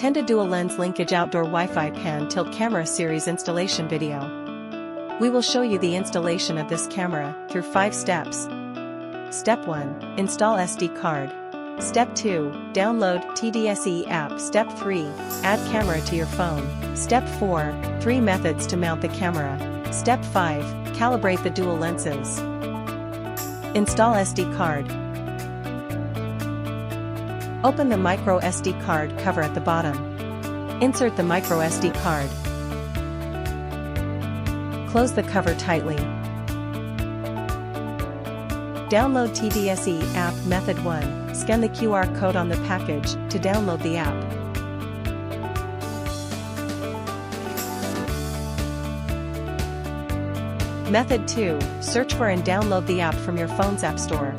Tenda Dual Lens Linkage Outdoor Wi-Fi Pan&Tilt Camera Series Installation Video. We will show you the installation of this camera through 5 steps. Step 1. Install SD card. Step 2. Download TDSE app. Step 3. Add camera to your phone. Step 4. 3 methods to mount the camera. Step 5. Calibrate the dual lenses. Install SD card. Open the micro SD card cover at the bottom. Insert the micro SD card. Close the cover tightly. Download TDSE app. Method 1. Scan the QR code on the package to download the app. Method 2. Search for and download the app from your phone's app store.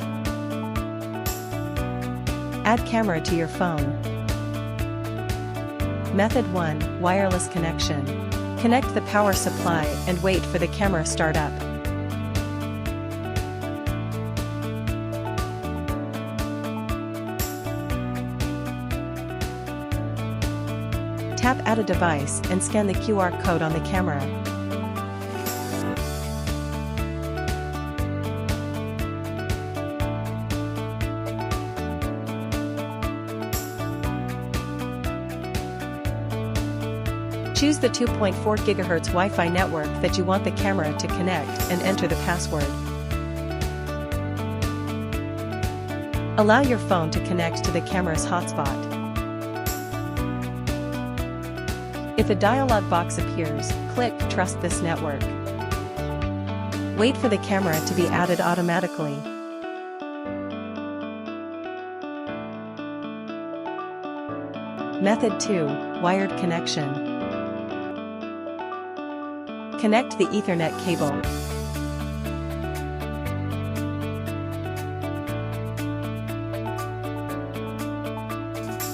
Add camera to your phone. Method 1. Wireless connection. Connect the power supply and wait for the camera start up. Tap Add a device and scan the QR code on the camera. Choose the 2.4 GHz Wi-Fi network that you want the camera to connect and enter the password. Allow your phone to connect to the camera's hotspot. If a dialog box appears, click Trust this network. Wait for the camera to be added automatically. Method 2. Wired connection. Connect the Ethernet cable.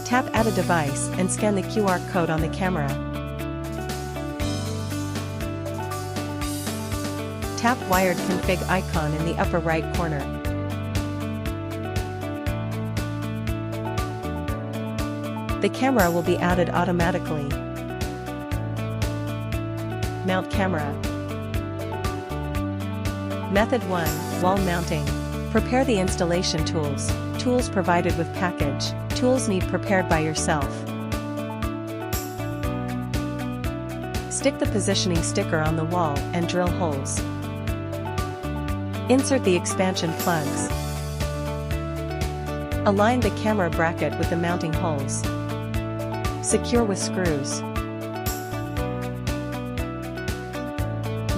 Tap Add a device and scan the QR code on the camera. Tap Wired Config icon in the upper right corner. The camera will be added automatically. Mount camera. Method 1. Wall mounting. Prepare the installation tools. Tools provided with package. Tools need prepared by yourself. Stick the positioning sticker on the wall and drill holes. Insert the expansion plugs. Align the camera bracket with the mounting holes. Secure with screws.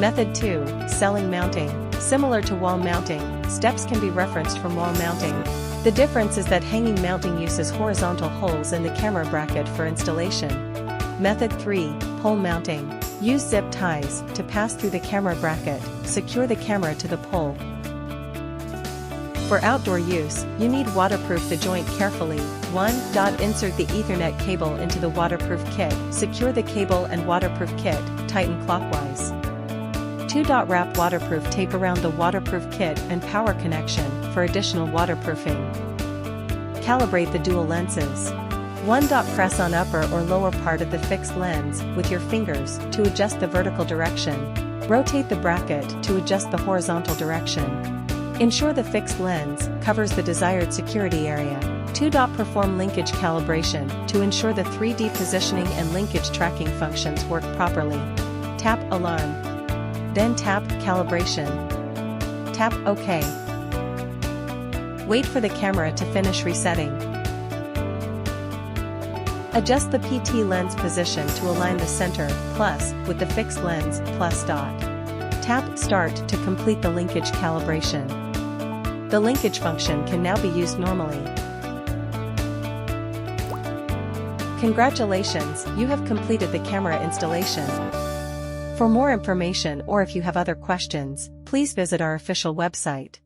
Method 2. Ceiling mounting. Similar to wall mounting, steps can be referenced from wall mounting. The difference is that hanging mounting uses horizontal holes in the camera bracket for installation. Method 3. Pole mounting. Use zip ties to pass through the camera bracket. Secure the camera to the pole. For outdoor use, you need waterproof the joint carefully. 1. Insert the Ethernet cable into the waterproof kit. Secure the cable and waterproof kit, tighten clockwise. 2. Wrap waterproof tape around the waterproof kit and power connection for additional waterproofing. Calibrate the dual lenses. 1. Press on upper or lower part of the fixed lens with your fingers to adjust the vertical direction. Rotate the bracket to adjust the horizontal direction. Ensure the fixed lens covers the desired security area. 2. Perform linkage calibration to ensure the 3D positioning and linkage tracking functions work properly. Tap Alarm. Then tap Calibration. Tap OK. Wait for the camera to finish resetting. Adjust the PT lens position to align the center plus with the fixed lens plus dot. Tap Start to complete the linkage calibration. The linkage function can now be used normally. Congratulations, you have completed the camera installation. For more information or if you have other questions, please visit our official website.